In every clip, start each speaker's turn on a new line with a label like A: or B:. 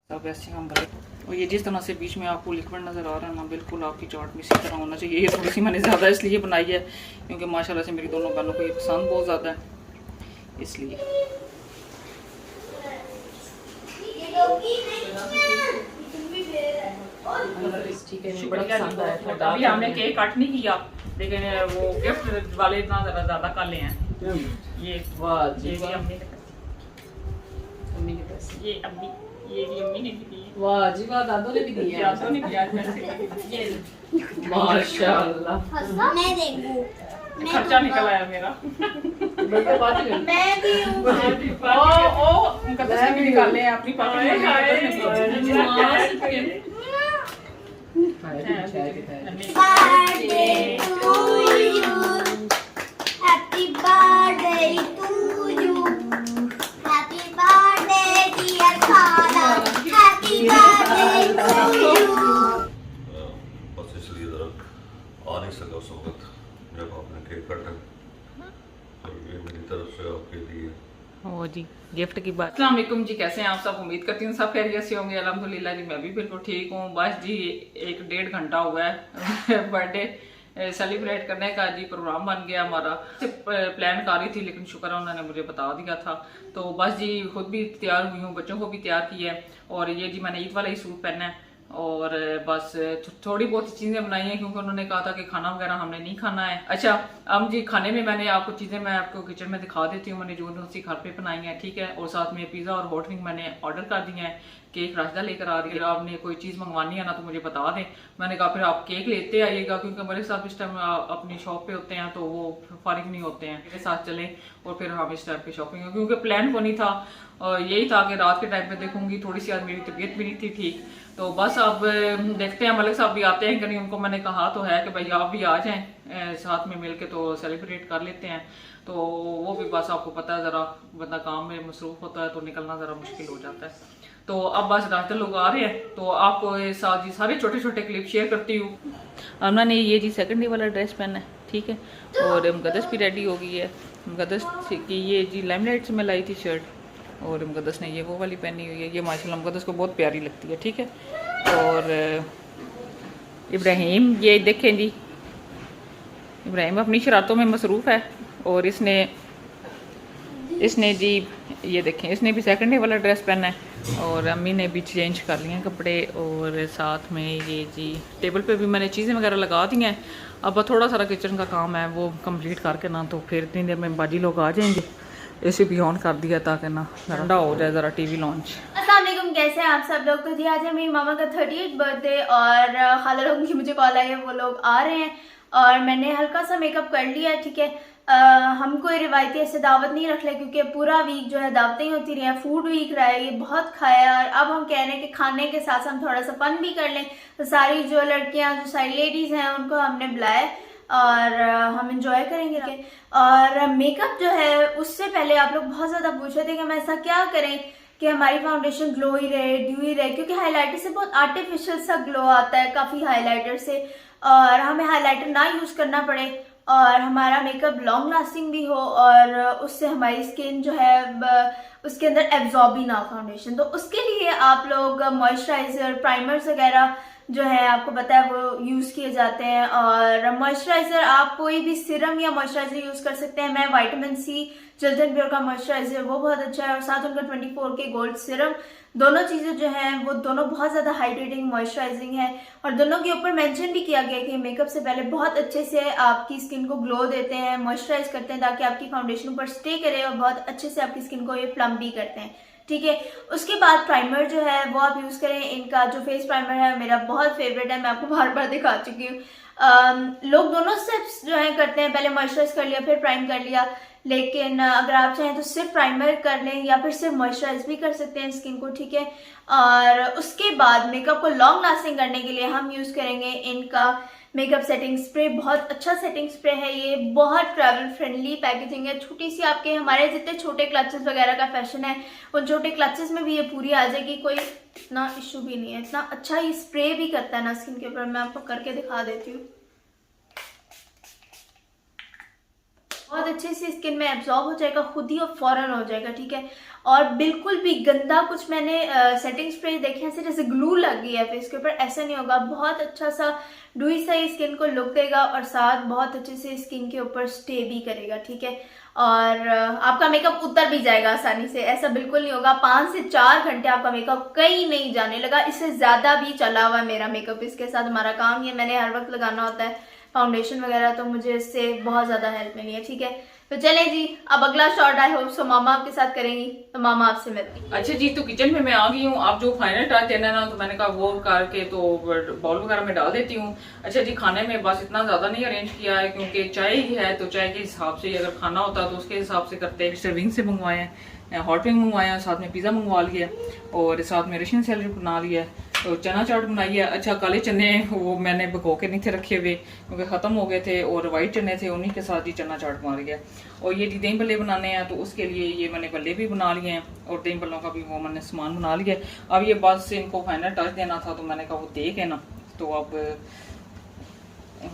A: सब ऐसे हम भले। और ये जिस तरह से बीच में आपको लिक्विड नज़र आ रहा है ना, बिल्कुल आपकी चाट में इसी तरह होना चाहिए। ये थोड़ी सी मैंने ज़्यादा इसलिए बनाई है क्योंकि माशाल्लाह से मेरी दोनों बहनों को ये पसंद बहुत ज़्यादा है, इसलिए। अभी हमने केक कट नहीं किया, लेकिन वो गिफ्ट वाले इतना ज़्यादा काले हैं। ये भी अम्मी के पैसे, ये भी अम्मी ने दी।
B: वाह जी वाह, दादू ने भी दिया।
A: दादू ने दिया पैसे। ये
B: माशाल्लाह,
C: मैं देखूं,
A: खर्चा निकल आया मेरा।
C: मैं भी हूँ।
A: ओ मुकद्दस ने भी निकाले हैं अपनी party
C: birthday to you, happy birthday to you, happy birthday dear खाला, हैप्पी बर्थडे टू यू।
D: बस इसलिए ज़रा आ नहीं सका उस वक्त जब आपने केक काटा, तो ये मेरी तरफ से आपके लिए।
A: ओ जी, गिफ्ट की बात। अस्सलाम वालेकुम जी, कैसे हैं आप सब? उम्मीद करती हूँ सब खैरियत से होंगे। अल्हम्दुलिल्लाह जी, मैं भी बिल्कुल ठीक हूँ। बस जी 1-1.5 घंटा हुआ है बर्थडे सेलिब्रेट करने का जी प्रोग्राम बन गया हमारा। प्लान कर रही थी लेकिन शुक्र है उन्होंने मुझे बता दिया था। तो बस जी खुद भी तैयार हुई हूँ, बच्चों को भी तैयार किया है। और ये जी मैंने ईद वाला ही सूट पहना है और बस थोड़ी बहुत चीज़ें बनाई हैं क्योंकि उन्होंने कहा था कि खाना वगैरह हमने नहीं खाना है। अच्छा, अब जी खाने में मैंने आपको चीज़ें मैं आपको किचन में दिखा देती हूँ, मैंने जो सी घर पे बनाई है, ठीक है। और साथ में पिज़्ज़ा और हॉट विंग मैंने ऑर्डर कर दिए हैं। केक राशदा लेकर आ रही है, आपने कोई चीज़ मंगवानी है ना तो मुझे बता दें। मैंने कहा फिर आप केक लेते आइएगा क्योंकि मेरे साथ इस टाइम अपनी शॉप पे होते हैं तो वो फारिग नहीं होते हैं, मेरे साथ चलें और फिर हम इस टाइम पे शॉपिंग, क्योंकि प्लान को नहीं था। और यही था कि रात के टाइम पे देखूंगी, थोड़ी सी आज मेरी तबीयत भी नहीं थी ठीक। तो बस अब देखते हैं मलिक साहब भी आते हैं कि नहीं। उनको मैंने कहा तो है कि भाई आप भी आ जाएं, साथ में मिलके तो सेलिब्रेट कर लेते हैं। तो वो भी बस आपको पता है ज़रा बंदा काम में मसरूफ होता है तो निकलना ज़रा मुश्किल हो जाता है। तो अब बस रास्ते लोग आ रहे हैं तो आपको साथ जी सारे छोटे छोटे क्लिप शेयर करती हूँ। अमना ने ये जी सेकंड डे वाला ड्रेस पहना है, ठीक है। और मुकद्दस भी रेडी हो गई है। मुकद्दस की ये जी लाइमलाइट से मैं लाई थी शर्ट और मुकद्दस ने ये वो वाली पहनी हुई है। ये माशाल्लाह मुकद्दस को बहुत प्यारी लगती है, ठीक है। और इब्राहिम, ये देखें जी, इब्राहिम अपनी शरारतों में मसरूफ़ है। और इसने जी ये देखें, इसने भी सेकंड डे वाला ड्रेस पहना है और अम्मी ने भी चेंज कर लिए हैं कपड़े। और साथ में ये जी टेबल पे भी मैंने चीज़ें वगैरह लगा दी हैं। अब थोड़ा सारा किचन का काम है वो कंप्लीट करके ना तो फिर इतनी देर में बाजी लोग आ जाएंगे। एसी भी ऑन कर दिया ताकि ना ठंडा हो जाए ज़रा टीवी लॉन्च।
C: अस्सलाम वालेकुम, कैसे हैं आप सब लोग? तो जी आज है मेरी मामा का 38th बर्थडे और खाला लोगों की मुझे कॉल आई है, वो लोग आ रहे हैं और मैंने हल्का सा मेकअप कर लिया है, ठीक है। हम कोई रिवायती ऐसे दावत नहीं रख रहे क्योंकि पूरा वीक जो है दावतें ही होती रही हैं, फूड वीक रहा है, ये बहुत खाया। और अब हम कह रहे हैं कि खाने के साथ हम थोड़ा सा फन भी कर लें। तो सारी जो लड़कियां जो सारी लेडीज हैं उनको हमने बुलाया और हम इंजॉय करेंगे। और मेकअप जो है उससे पहले आप लोग बहुत ज़्यादा पूछ रहे थे कि हम ऐसा क्या करें कि हमारी फाउंडेशन ग्लो ही रहे, ड्यू ही रहे, क्योंकि हाइलाइटर से बहुत आर्टिफिशियल सा ग्लो आता है काफ़ी हाइलाइटर से, और हमें हाइलाइटर ना यूज़ करना पड़े और हमारा मेकअप लॉन्ग लास्टिंग भी हो और उससे हमारी स्किन जो है उसके अंदर एब्जॉर्ब भी ना फाउंडेशन। तो उसके लिए आप लोग मॉइस्चराइजर, प्राइमर्स वगैरह जो है आपको पता है वो यूज़ किए जाते हैं। और मॉइस्चराइजर आप कोई भी सिरम या मॉइस्चराइजर यूज़ कर सकते हैं। मैं विटामिन सी चिल्ड्रन प्योर का मॉइस्चराइजर वो बहुत अच्छा है और साथ उनका 24 के गोल्ड सिरम, दोनों चीज़ें जो हैं वो दोनों बहुत ज़्यादा हाइड्रेटिंग मॉइस्चराइजिंग है। और दोनों के ऊपर मेंशन भी किया गया कि मेकअप से पहले बहुत अच्छे से आपकी स्किन को ग्लो देते हैं, मॉइस्चराइज करते हैं ताकि आपकी फाउंडेशन ऊपर स्टे करे और बहुत अच्छे से आपकी स्किन को ये प्लम भी करते हैं, ठीक है। उसके बाद प्राइमर जो है वो आप यूज़ करें। इनका जो फेस प्राइमर है मेरा बहुत फेवरेट है, मैं आपको बार बार दिखा चुकी हूँ। लोग दोनों स्टेप्स जो है करते हैं, पहले मॉइस्चराइज कर लिया फिर प्राइम कर लिया, लेकिन अगर आप चाहें तो सिर्फ प्राइमर कर लें या फिर सिर्फ मॉइस्चराइज भी कर सकते हैं स्किन को, ठीक है। और उसके बाद मेकअप को लॉन्ग लास्टिंग करने के लिए हम यूज़ करेंगे इनका मेकअप सेटिंग स्प्रे। बहुत अच्छा सेटिंग स्प्रे है ये, बहुत ट्रैवल फ्रेंडली पैकेजिंग है, छोटी सी, आपके हमारे जितने छोटे क्लचेस वगैरह का फैशन है उन छोटे क्लचेस में भी ये पूरी आ जाएगी, कोई इतना इशू भी नहीं है। इतना अच्छा ये स्प्रे भी करता है ना स्किन के ऊपर, मैं आपको करके दिखा देती हूँ। बहुत अच्छे से स्किन में एब्जॉर्ब हो जाएगा खुद ही और फौरन हो जाएगा, ठीक है। और बिल्कुल भी गंदा कुछ मैंने सेटिंग स्प्रे देखे हैं जैसे ग्लू लग गई है फेस के ऊपर, ऐसा नहीं होगा। बहुत अच्छा सा डुई सा स्किन को लुक देगा और साथ बहुत अच्छे से स्किन के ऊपर स्टे भी करेगा, ठीक है। और आपका मेकअप उतर भी जाएगा आसानी से, ऐसा बिल्कुल नहीं होगा। 5 से 4 घंटे आपका मेकअप कहीं नहीं जाने लगा, इससे ज़्यादा भी चला हुआ है मेरा मेकअप। इसके साथ हमारा काम ये मैंने हर वक्त लगाना होता है फाउंडेशन वगैरह, तो मुझे इससे बहुत ज़्यादा हेल्प मिली है, ठीक है। तो चलें जी, अब अगला शॉट आई होप सो मामा आपके साथ करेंगी, तो मामा आपसे मिलती हैं।
A: अच्छा जी, तो किचन में मैं आ गई हूँ। आप जो फाइनल टच देना ना, तो मैंने कहा वो करके तो बाउल वगैरह में डाल देती हूँ। अच्छा जी, खाने में बस इतना ज़्यादा नहीं अरेंज किया है क्योंकि चाय ही है, तो चाय के हिसाब से अगर खाना होता तो उसके हिसाब से करते हैं। सर्विंग से मंगवाए हैं, हॉट विंग मंगवाया है, साथ में पिज़्ज़ा मंगवा लिया और साथ में रशियन सैलड बना लिया है, तो चना चाट बनाई है। अच्छा, काले चने वो मैंने भिगो के नहीं थे रखे हुए क्योंकि ख़त्म हो गए थे, और वाइट चने थे, उन्हीं के साथ ही चना चाट बना लिया। और ये दही भल्ले बनाने हैं, तो उसके लिए ये मैंने भल्ले भी बना लिए हैं और दही भल्लों का भी वो मैंने सामान बना लिया। अब ये बस इनको फाइनल टच देना था, तो मैंने कहा वो दे के ना, तो अब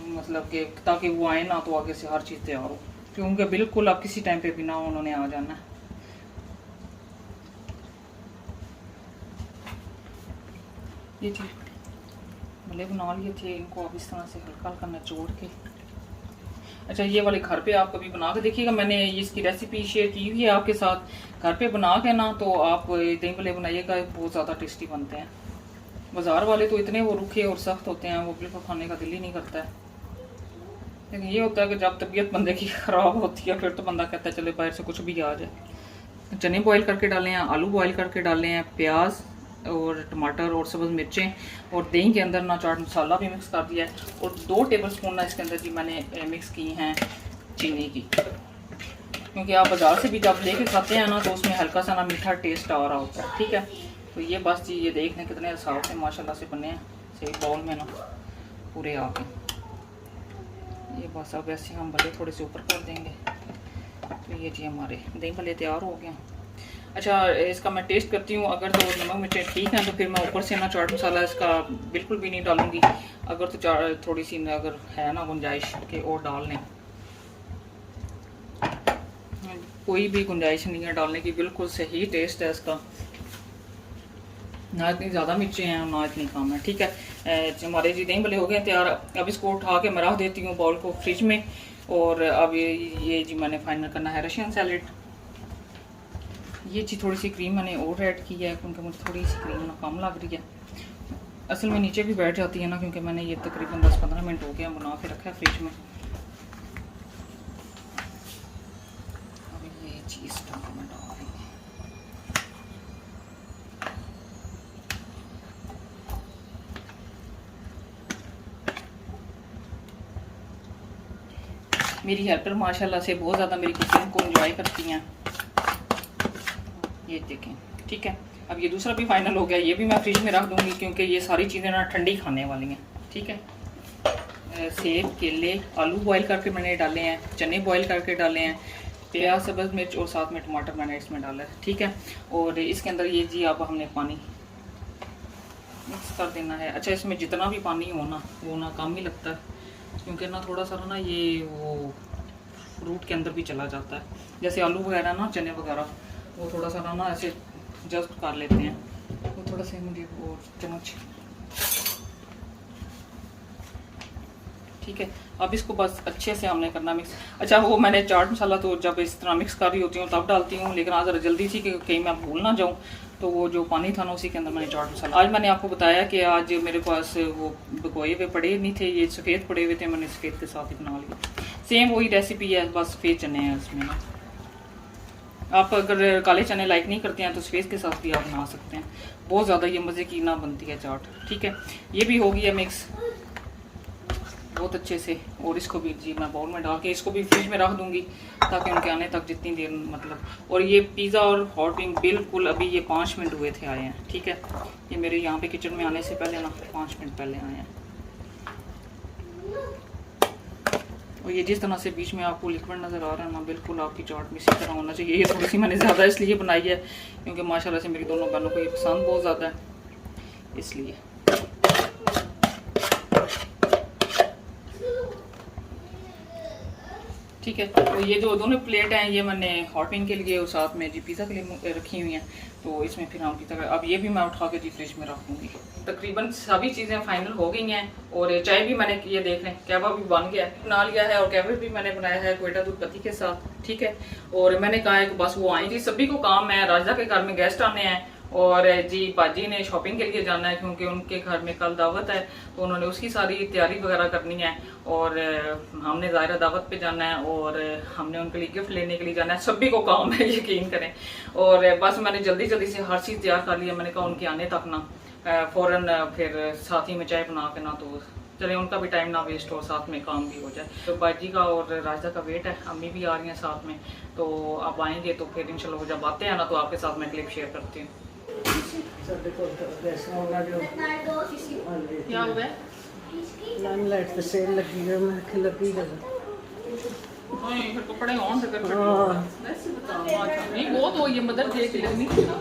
A: मतलब कि ताकि वो आए ना तो आगे से हर चीज़ तैयार हो, क्योंकि बिल्कुल अब किसी टाइम पे भी ना उन्होंने आ जाना है। ये जी भले बना लिए थे, इनको अब इस तरह से हल्का हल्का निचोड़ के। अच्छा, ये वाले घर पे आप कभी बना के देखिएगा, मैंने इसकी रेसिपी शेयर की हुई है आपके साथ। घर पे बना के ना तो आप दही भल्ले बनाइएगा, बहुत ज़्यादा टेस्टी बनते हैं। बाज़ार वाले तो इतने वो रूखे और सख्त होते हैं, वो बिल्कुल खाने का दिल ही नहीं करता है। लेकिन ये होता है कि जब तबीयत बंदे की ख़राब होती है फिर तो बंदा कहता है चले बाहर से कुछ भी आ जाए। चने बॉयल करके डाले हैं, आलू बॉयल करके डाले हैं, प्याज और टमाटर और सब्ज़ मिर्चें, और दही के अंदर ना चाट मसाला भी मिक्स कर दिया है, और 2 टेबलस्पून ना इसके अंदर जी मैंने मिक्स की हैं चीनी की, क्योंकि आप बाज़ार से भी जब लेके खाते हैं ना तो उसमें हल्का सा ना मीठा टेस्ट आ रहा होता है, ठीक है। तो ये बस जी, ये देखने कितने साफ से माशाल्लाह से बने हैं, सही बाउल में ना पूरे आके। ये बस अब ऐसे हम भले थोड़े से ऊपर कर देंगे, तो ये जी हमारे दही भल्ले तैयार हो गए। अच्छा, इसका मैं टेस्ट करती हूँ, अगर तो नमक मिर्चें ठीक हैं तो फिर मैं ऊपर से ना चाट मसाला इसका बिल्कुल भी नहीं डालूंगी। अगर तो थोड़ी सी अगर है ना गुंजाइश के और डाल लें, कोई भी गुंजाइश नहीं है डालने की, बिल्कुल सही टेस्ट है इसका, ना इतनी ज़्यादा मिर्चें हैं ना इतनी कम है, ठीक है। हमारे जी दही भल्ले हो गए तैयार। अब इसको उठा के मैं रख देती हूँ बाउल को फ्रिज में। और अब ये जी मैंने फाइनल करना है रशियन सैलेड। ये जी थोड़ी सी क्रीम मैंने और ऐड की है क्योंकि मुझे थोड़ी सी क्रीम ना कम लग रही है। असल में नीचे भी बैठ जाती है ना, क्योंकि मैंने ये तकरीबन 10-15 मिनट हो गया बना के रखा है फ्रिज में। अब ये चीज़ मैं डाल देंगे। मेरी हेल्पर माशाल्लाह से बहुत ज़्यादा मेरी कुकिंग को एंजॉय करती हैं, ये देखें, ठीक है। अब ये दूसरा भी फाइनल हो गया, ये भी मैं फ्रिज में रख दूंगी क्योंकि ये सारी चीज़ें ना ठंडी खाने वाली हैं, ठीक है। सेब, केले, आलू बॉईल करके मैंने डाले हैं, चने बॉईल करके डाले हैं, प्याज, सब्ज़ मिर्च और साथ में टमाटर मैंने इसमें डाला है, ठीक है। और इसके अंदर ये जी अब हमने पानी मिक्स कर देना है। अच्छा, इसमें जितना भी पानी हो ना वो ना कम ही लगता है, क्योंकि ना थोड़ा सा ना ये वो फ्रूट के अंदर भी चला जाता है। जैसे आलू वगैरह ना, चने वगैरह, वो थोड़ा सा ना ऐसे जस्ट कर लेते हैं, वो थोड़ा सा मुझे वो चम्मच, ठीक है। अब इसको बस अच्छे से हमने करना मिक्स। अच्छा, वो मैंने चाट मसाला तो जब इस तरह मिक्स कर रही होती हूँ तब डालती हूँ, लेकिन आज ज़रा जल्दी थी कि कहीं मैं भूल ना जाऊँ, तो वो जो पानी था ना उसी के अंदर मैंने चाट मसाला। आज मैंने आपको बताया कि आज मेरे पास वो भिगोए हुए पड़े नहीं थे, ये सफ़ेद पड़े हुए थे, मैंने सफ़ेद के साथ ही बना लिया। सेम वही रेसिपी है, बस सफ़ेद चने हैं इसमें ना। आप अगर काले चने लाइक नहीं करते हैं तो सफ़ेद के साथ भी आप बना सकते हैं, बहुत ज़्यादा ये मज़े की ना बनती है चाट, ठीक है। ये भी हो गया मिक्स बहुत अच्छे से, और इसको भी जी मैं बाउल में डाल के इसको भी फ्रिज में रख दूंगी ताकि उनके आने तक जितनी देर मतलब। और ये पिज़्ज़ा और हॉट विंग बिल्कुल अभी ये 5 मिनट हुए थे आए हैं, ठीक है। ये मेरे यहाँ पे किचन में आने से पहले ना 5 मिनट पहले आए हैं। और ये जिस तरह से बीच में आपको लिक्विड नज़र आ रहा है ना, बिल्कुल आपकी चाट में इसी तरह होना चाहिए। ये थोड़ी सी मैंने ज़्यादा इसलिए बनाई है क्योंकि माशाल्लाह से मेरी दोनों बहनों को ये पसंद बहुत ज़्यादा है, इसलिए। ठीक है। तो ये जो दोनों प्लेट हैं ये मैंने हॉटिंग के लिए और साथ में जी पिज़्ज़ा के लिए रखी हुई हैं। तो इसमें फिर हम पिज़्ज़ा अब ये भी मैं उठा के जी फ्रिज में रख दूँगी। तकरीबन सभी चीज़ें फाइनल हो गई हैं और चाय भी मैंने ये देख लें कहवा भी बन गया बना लिया है और कहवा भी मैंने बनाया है कोयटा दूध पत्ती के साथ, ठीक है। और मैंने कहा है कि बस वो आएंगी, सभी को काम है, राजा के घर में गेस्ट आने हैं और जी बाजी ने शॉपिंग के लिए जाना है क्योंकि उनके घर में कल दावत है, तो उन्होंने उसकी सारी तैयारी वगैरह करनी है और हमने ज़ाहिर दावत पे जाना है और हमने उनके लिए गिफ्ट लेने के लिए जाना है। सभी को काम है, यकीन करें। और बस मैंने जल्दी जल्दी से हर चीज़ तैयार कर लिया। मैंने कहा उनके आने तक ना फ़ौरन फिर साथ ही में चाय बना के ना तो चले उनका भी टाइम ना वेस्ट हो, साथ में काम भी हो जाए। तो बाजी का और राजा का वेट है, अम्मी भी आ रही हैं साथ में, तो आप आएंगे तो फिर इंशाल्लाह जब आते हैं ना तो आपके साथ मैं क्लिप शेयर करती हूँ। क्या हुआ है?
B: लाइट सेल लगी है, मैं कि लगी है।
A: फिर कपड़े ऑन से कर वैसे बताओ। अच्छा नहीं वो तो ये मदर्स डे के लिए नहीं था,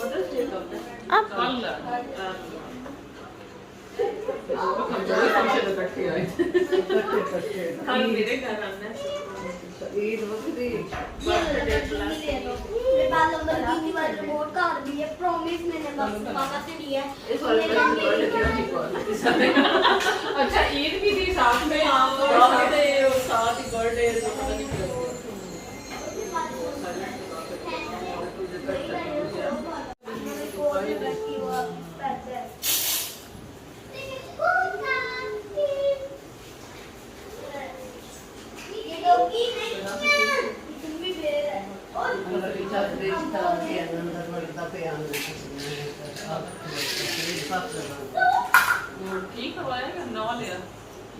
A: मदर्स डे कब है? कल कल मेरे घर आना है।
B: ईद वक्री
A: अच्छा ईद भी थी साथ में साथ ही बर्थडे ठीक करवाया कि नवा लिया?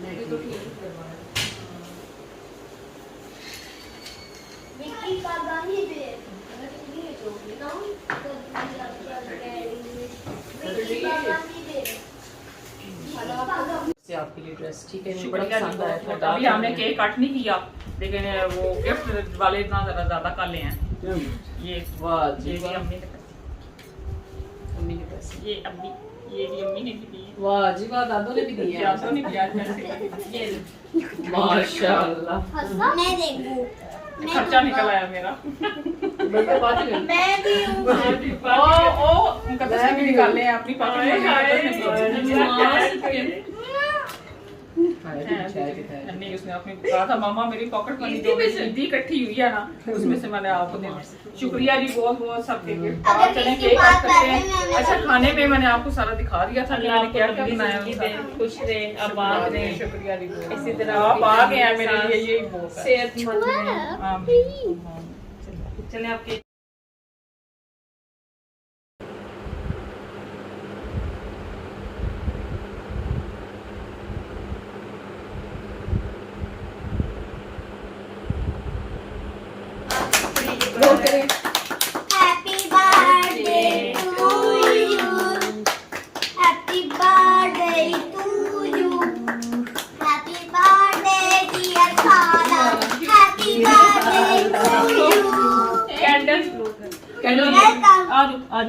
A: नहीं तो ठीक करवाया।
B: आपके लिए ड्रेस ठीक है,
A: बड़ा पसंद आया। अभी हमने केक कट नहीं किया लेकिन वो गिफ्ट वाले इतना ज्यादा कर ले हैं। ये
B: वाह
A: ये भी अम्मी ने
B: मम्मी के पैसे,
A: ये अम्मी ये भी अम्मी ने दी है।
B: वाह जी वाह, दादू ने भी दिए हैं।
A: तो नहीं दिया पैसे। ये
B: माशाल्लाह,
C: मैं देखूं
A: खर्चा निकल आया मेरा।
B: बल्कि बात है
C: मैं भी हूँ।
A: ओ मुकद्दस ने भी निकाले हैं अपनी पॉकेट में। नहीं उसने अपनी कहा था मामा मेरी पॉकेट मनी जो ईदी इकट्ठी हुई है ना उसमें से मैंने आपको देना। शुक्रिया जी बहुत बहुत सबके गिफ्ट। आप चलें केक कट करते हैं। अच्छा खाने में मैंने आपको सारा दिखा दिया था कि मैंने क्या क्या बनाया।
B: खुश रहे, आबाद रहे।
A: शुक्रिया जी
B: इसी तरह
A: आप आ गए हैं मेरे लिए, यही बहुत है।
B: सेहतमंद रहे।
A: चलें आपके
C: Happy birthday to you. Happy birthday to you. Happy birthday dear Khala. Happy birthday to you.
A: Candles candle
C: Welcome.
A: आज आज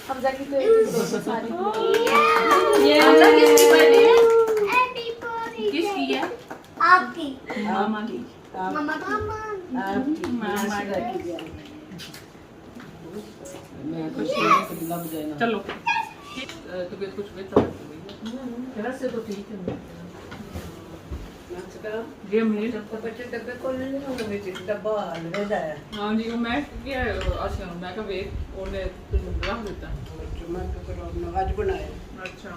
B: हमजा की तो एक दोस्त सारी
A: ये हमजा किसकी बर्थडे है?
C: Happy birthday.
A: किसकी है?
C: आपकी
A: मामा की।
C: मामा
B: आपकी
A: मामा
B: की। मैं खुश हूं कि लग जाए ना।
A: चलो तबीयत कुछ बेहतर है
B: घर से तो ठीक है।
A: ये मेरी
B: बच्चे डब्बे खोलने नहीं होंगे, बेटे डब्बा अलविदा है।
A: हाँ जी वो मैं क्या अच्छा मैं का वे ओने रख देता
B: मैं तो करो आज बनाया।
A: अच्छा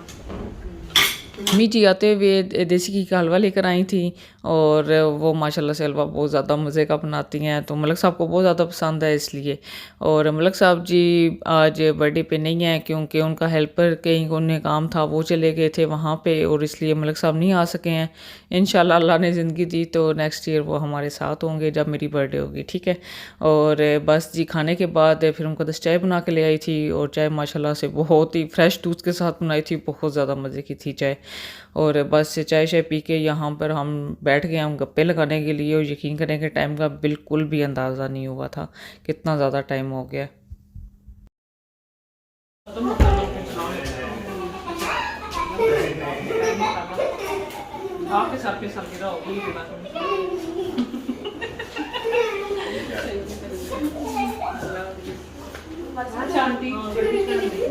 E: मम्मी जी आते हुए देसी घी का हलवा लेकर आई थी और वो माशाल्लाह से हलवा बहुत ज़्यादा मज़े का बनाती हैं, तो मलक साहब को बहुत ज़्यादा पसंद है इसलिए। और मलक साहब जी आज बर्थडे पे नहीं हैं क्योंकि उनका हेल्पर कहीं उन्हें काम था, वो चले गए थे वहाँ पे और इसलिए मलक साहब नहीं आ सके हैं। इंशाल्लाह अल्लाह ने ज़िंदगी दी तो नेक्स्ट ईयर वो हमारे साथ होंगे जब मेरी बर्थडे होगी, ठीक है। और बस जी खाने के बाद फिर उनको 10 चाय बना के ले आई थी और चाय माशाल्लाह से बहुत ही फ्रेश दूध के साथ बनाई थी, बहुत ज़्यादा मज़े की थी चाय। और बस चाय शाय पी के यहाँ पर हम बैठ गए हम गप्पे लगाने के लिए और यकीन करें कि टाइम का बिल्कुल भी अंदाज़ा नहीं हुआ था कितना ज़्यादा टाइम हो गया।
A: आपके सर पे सर गिरा होगी ये बात। अच्छा आंटी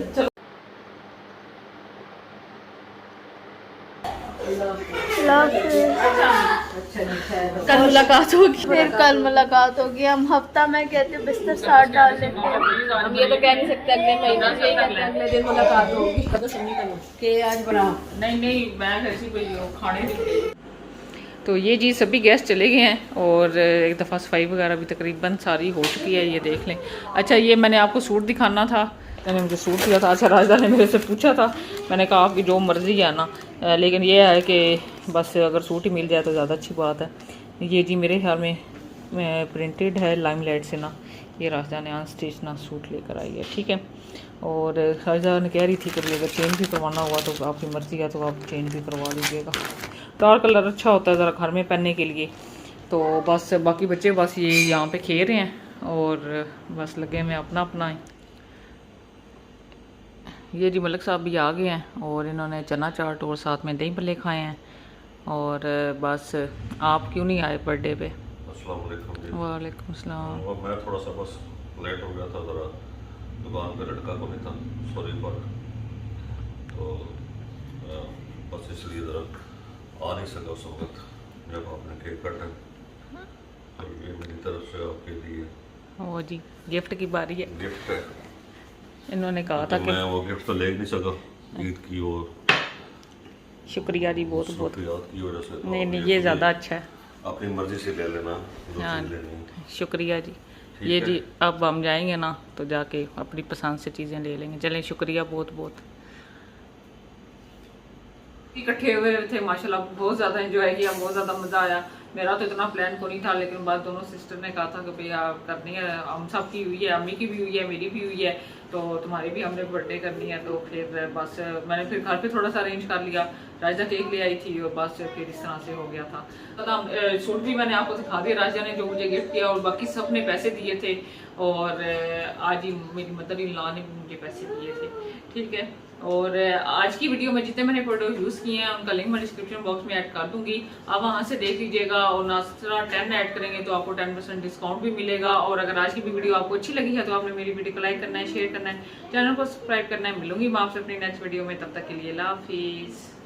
A: चलो
C: कल मुलाकात होगी, फिर कल मुलाकात होगी। हम हफ्ता में कहते बिस्तर साथ डाल लेते हैं। हम ये तो कह नहीं सकते अगले महीने से, अगले दिन मुलाकात होगी।
B: के आज बना
A: नहीं मैं ऐसी कोई खाने नहीं। तो ये जी सभी गेस्ट चले गए हैं और एक दफ़ा सफाई वगैरह भी तकरीबन सारी हो चुकी है, ये देख लें। अच्छा ये मैंने आपको सूट दिखाना था, मैंने मुझे सूट दिया था। अच्छा राजदा ने मेरे से पूछा था, मैंने कहा आपकी जो मर्ज़ी है ना, लेकिन ये है कि बस अगर सूट ही मिल जाए तो ज़्यादा अच्छी बात है। ये जी मेरे ख्याल में प्रिंटेड है लाइमलाइट से ना, ये राजदा ने अनस्टिच ना सूट लेकर आई है, ठीक है। और राजदा ने कह रही थी कि अगर चेंज भी करवाना हुआ तो आपकी मर्ज़ी है तो आप चेंज भी करवा लीजिएगा। डार्क कलर अच्छा होता है ज़रा घर में पहनने के लिए। तो बस बाकी बच्चे बस ये यहाँ पे खेल रहे हैं और बस लगे मैं अपना अपना ही। ये जी मलिक साहब भी आ गए हैं और इन्होंने चना चाट और साथ में दही भल्ले खाए हैं। और बस आप क्यों नहीं आए बर्थडे पे?
D: अस्सलाम वालेकुम जी।
A: वालेकुम सलाम।
D: और मैं थोड़ा सा बस लेट हो गया था, ज़रा दुकान पे लड़का को नहीं था, सॉरी फॉर। तो बस इसलिए ज़रा आ नहीं सका उस वक्त जब आपने केक काटा। तो ये मेरी तरफ से आपके लिए
A: ओ जी गिफ्ट की बारी है।
D: गिफ्ट है।
A: इन्होंने कहा था
D: तो
A: कि
D: मैं वो गिफ्ट तो ले नहीं सका ईद की और
A: शुक्रिया जी बहुत बहुत।
D: याद की वजह से। तो
A: नहीं
D: ये
A: ये ज़्यादा अच्छा है।
D: अपनी मर्जी से ले लेना जो
A: हाँ
D: चीज़ लेनी है।
A: शुक्रिया जी।
D: ठीक
A: ये
D: है।
A: जी अब हम जाएंगे ना तो जाके अपनी पसंद से चीज़ें ले लेंगे। चलें शुक्रिया बहुत बहुत। इकट्ठे हुए थे माशाल्लाह, बहुत ज़्यादा एंजॉय किया, बहुत ज़्यादा मज़ा आया। मेरा तो इतना प्लान को नहीं था, लेकिन बाद दोनों सिस्टर ने कहा था कि भैया करनी है, हम सब की हुई है, अम्मी की भी हुई है, मेरी भी हुई है, तो तुम्हारी भी हमने बर्थडे करनी है। तो फिर बस मैंने फिर घर पे थोड़ा सा अरेंज कर लिया, राजा केक ले आई थी और बस फिर इस तरह से हो गया था। तो सूट भी मैंने आपको दिखा दिया, राजा ने जो मुझे गिफ्ट किया, और बाकी सब ने पैसे दिए थे। और आज ही मेरी मदर इन लॉ ने भी मुझे पैसे दिए थे, ठीक है। और आज की वीडियो में जितने मैंने प्रोडक्ट यूज़ किए हैं उनका लिंक मैं डिस्क्रिप्शन बॉक्स में ऐड कर दूंगी, आप वहां से देख लीजिएगा। और नासरा 10 ऐड करेंगे तो आपको 10% डिस्काउंट भी मिलेगा। और अगर आज की भी वीडियो आपको अच्छी लगी है तो आपने मेरी वीडियो को लाइक करना है, शेयर करना है, चैनल को सब्सक्राइब करना है। मिलूंगी मैं आपसे अपनी नेक्स्ट वीडियो में, तब तक के लिए अल्लाह हाफिज़।